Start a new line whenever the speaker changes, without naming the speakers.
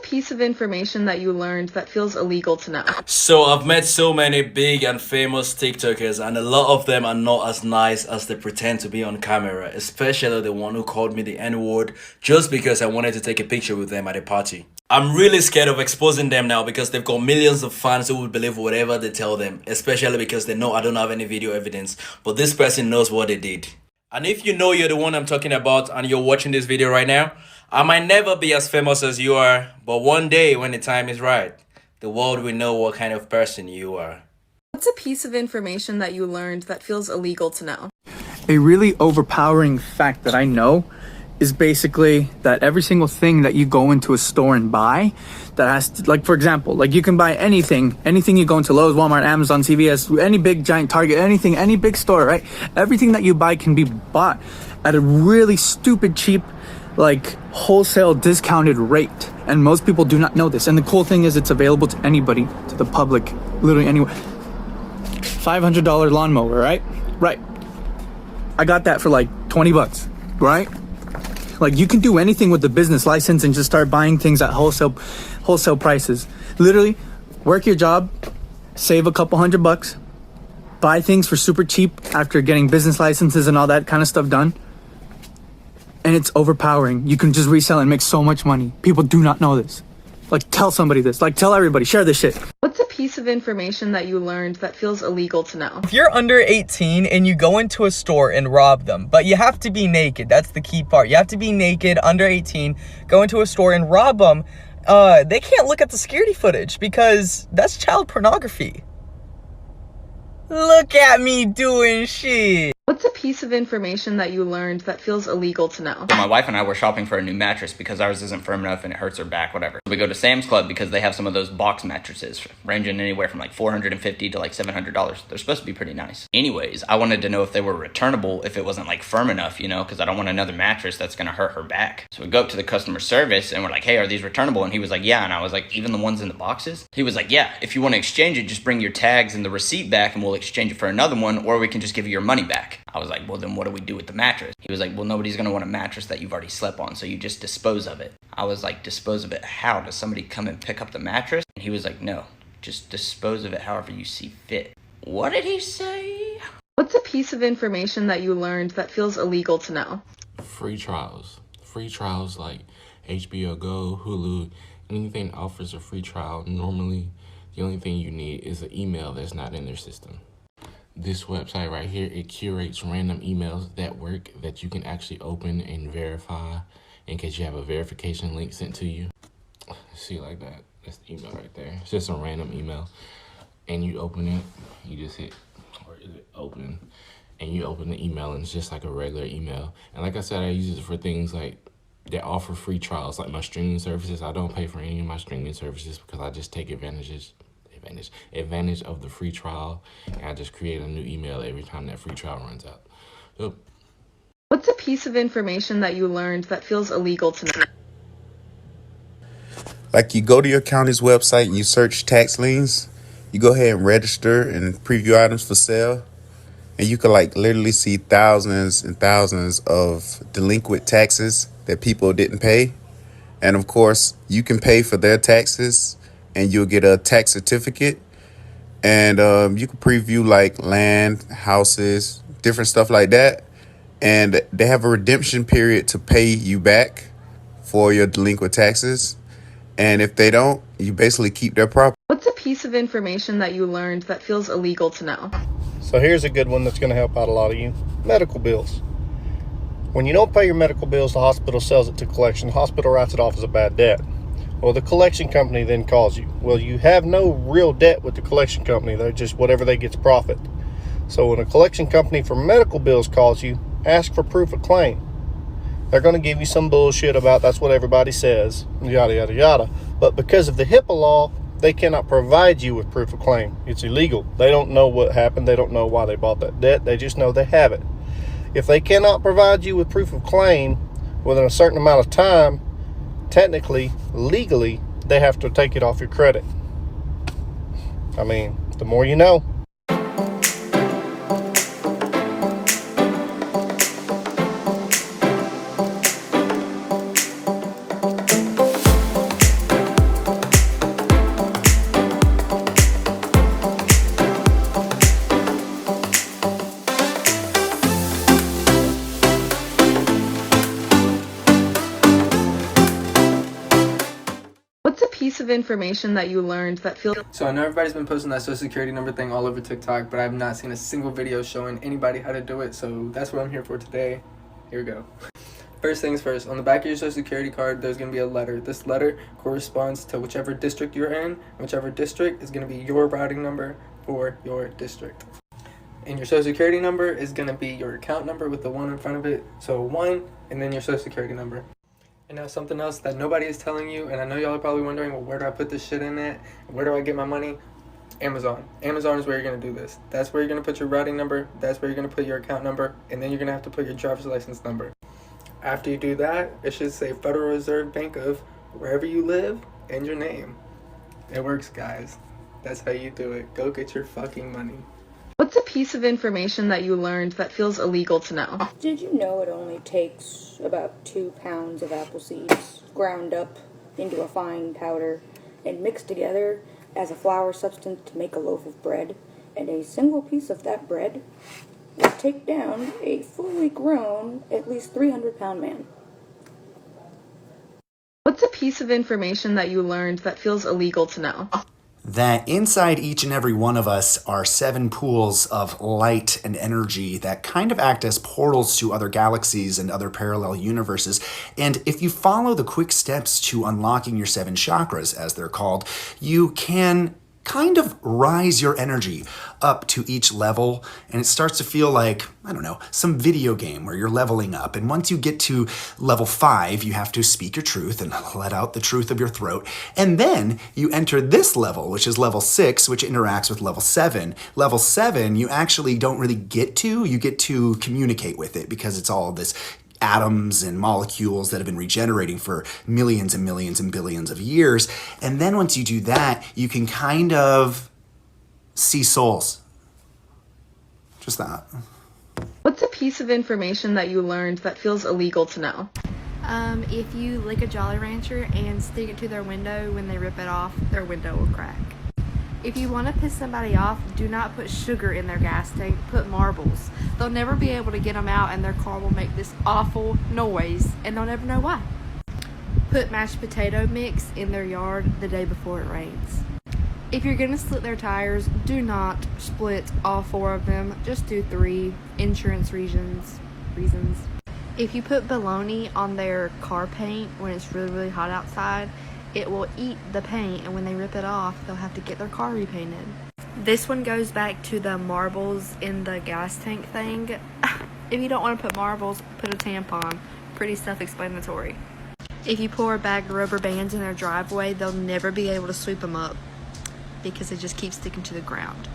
piece of information that you learned that feels illegal to know?
So I've met so many big and famous TikTokers, and a lot of them are not as nice as they pretend to be on camera, especially the one who called me the N-word just because I wanted to take a picture with them at a party. I'm really scared of exposing them now because they've got millions of fans who will believe whatever they tell them, especially because they know I don't have any video evidence, but this person knows what they did. And if you know you're the one I'm talking about and you're watching this video right now, I might never be as famous as you are, but one day when the time is right, the world will know what kind of person you are.
What's a piece of information that you learned that feels illegal to know?
A really overpowering fact that I know is basically that every single thing that you go into a store and buy that has to, like, for example, like you can buy anything you go into Lowe's, Walmart, Amazon, CVS, any big giant Target, anything, any big store, right? Everything that you buy can be bought at a really stupid cheap, like wholesale discounted rate. And most people do not know this. And the cool thing is it's available to anybody, to the public, literally anywhere. $500 lawnmower, right? Right. I got that for like 20 bucks, right? Like you can do anything with the business license and just start buying things at wholesale prices. Literally, work your job, save a couple $100, buy things for super cheap after getting business licenses and all that kind of stuff done. And it's overpowering. You can just resell and make so much money. People do not know this. Like tell somebody this. Like tell everybody. Share this shit.
What's a piece of information that you learned that feels illegal to know?
If you're under 18 and you go into a store and rob them, but you have to be naked, that's the key part. You have to be naked, under 18, go into a store and rob them, they can't look at the security footage because that's child pornography. Look at me doing shit.
What's a piece of information that you learned that feels illegal to know?
So my wife and I were shopping for a new mattress because ours isn't firm enough and it hurts her back, whatever. So we go to Sam's Club because they have some of those box mattresses ranging anywhere from like $450 to like $700. They're supposed to be pretty nice. Anyways, I wanted to know if they were returnable if it wasn't like firm enough, you know, because I don't want another mattress that's going to hurt her back. So we go up to the customer service and we're like, hey, are these returnable? And he was like, yeah. And I was like, even the ones in the boxes? He was like, yeah, if you want to exchange it, just bring your tags and the receipt back and we'll exchange it for another one, or we can just give you your money back. I was like, well, then what do we do with the mattress? He was like, well, nobody's going to want a mattress that you've already slept on, so you just dispose of it. I was like, dispose of it how? Does somebody come and pick up the mattress? And he was like, no, just dispose of it however you see fit. What did he say?
What's a piece of information that you learned that feels illegal to know?
Free trials. Free trials like HBO Go, Hulu, anything offers a free trial. Normally, the only thing you need is an email that's not in their system. This website right here, it curates random emails that work that you can actually open and verify in case you have a verification link sent to you. See, like that. That's the email right there. It's just a random email. And you open it, you just hit, or is it open? And you open the email and it's just like a regular email. And like I said, I use it for things like that offer free trials, like my streaming services. I don't pay for any of my streaming services because I just take advantage of the free trial, and I just create a new email every time that free trial runs out. So,
what's a piece of information that you learned that feels illegal to know?
Like you go to your county's website and you search tax liens, you go ahead and register and preview items for sale, and you can like literally see thousands and thousands of delinquent taxes that people didn't pay. And of course, you can pay for their taxes and you'll get a tax certificate, and you can preview like land, houses, different stuff like that. And they have a redemption period to pay you back for your delinquent taxes. And if they don't, you basically keep their property.
What's a piece of information that you learned that feels illegal to know?
So here's a good one that's going to help out a lot of you. Medical bills. When you don't pay your medical bills, the hospital sells it to collection. The hospital writes it off as a bad debt. Well, the collection company then calls you. Well, you have no real debt with the collection company. They're just whatever they get's profit. So when a collection company for medical bills calls you, ask for proof of claim. They're going to give you some bullshit about that's what everybody says, yada, yada, yada. But because of the HIPAA law, they cannot provide you with proof of claim. It's illegal. They don't know what happened. They don't know why they bought that debt. They just know they have it. If they cannot provide you with proof of claim within a certain amount of time, technically, legally, they have to take it off your credit. I mean, the more you know.
piece of information that you learned that feels...
So I know everybody's been posting that social security number thing all over TikTok, but I've not seen a single video showing anybody how to do it, so that's what I'm here for today. Here we go. First things first, on the back of your social security card, there's going to be a letter. This letter corresponds to whichever district you're in. Whichever district is going to be your routing number for your district. And your social security number is going to be your account number with the 1 in front of it. So 1, and then your social security number. And now something else that nobody is telling you, and I know y'all are probably wondering, well, where do I put this shit in at? Where do I get my money? Amazon. Amazon is where you're going to do this. That's where you're going to put your routing number. That's where you're going to put your account number. And then you're going to have to put your driver's license number. After you do that, it should say Federal Reserve Bank of wherever you live and your name. It works, guys. That's how you do it. Go get your fucking money.
What's a piece of information that you learned that feels illegal to know?
Did you know it only takes about 2 pounds of apple seeds ground up into a fine powder and mixed together as a flour substance to make a loaf of bread, and a single piece of that bread will take down a fully grown, at least 300-pound man?
What's a piece of information that you learned that feels illegal to know?
That inside each and every one of us are 7 pools of light and energy that kind of act as portals to other galaxies and other parallel universes. And if you follow the quick steps to unlocking your 7 chakras, as they're called, you can kind of rise your energy up to each level, and it starts to feel like, I don't know, some video game where you're leveling up. And once you get to level 5, you have to speak your truth and let out the truth of your throat. And then you enter this level, which is level 6, which interacts with level 7. Level 7, you actually don't really get to, you get to communicate with it because it's all this atoms and molecules that have been regenerating for millions and millions and billions of years. And then once you do that, you can kind of see souls. Just that.
What's a piece of information that you learned that feels illegal to know?
If you lick a Jolly Rancher and stick it to their window, when they rip it off, their window will crack. If you want to piss somebody off, do not put sugar in their gas tank, put marbles. They'll never be able to get them out and their car will make this awful noise and they'll never know why. Put mashed potato mix in their yard the day before it rains. If you're going to split their tires, do not split all 4 of them, just do 3, insurance reasons. If you put bologna on their car paint when it's really, really hot outside, it will eat the paint, and when they rip it off, they'll have to get their car repainted. This one goes back to the marbles in the gas tank thing. If you don't want to put marbles, put a tampon. Pretty self-explanatory. If you pour a bag of rubber bands in their driveway, they'll never be able to sweep them up because it just keeps sticking to the ground.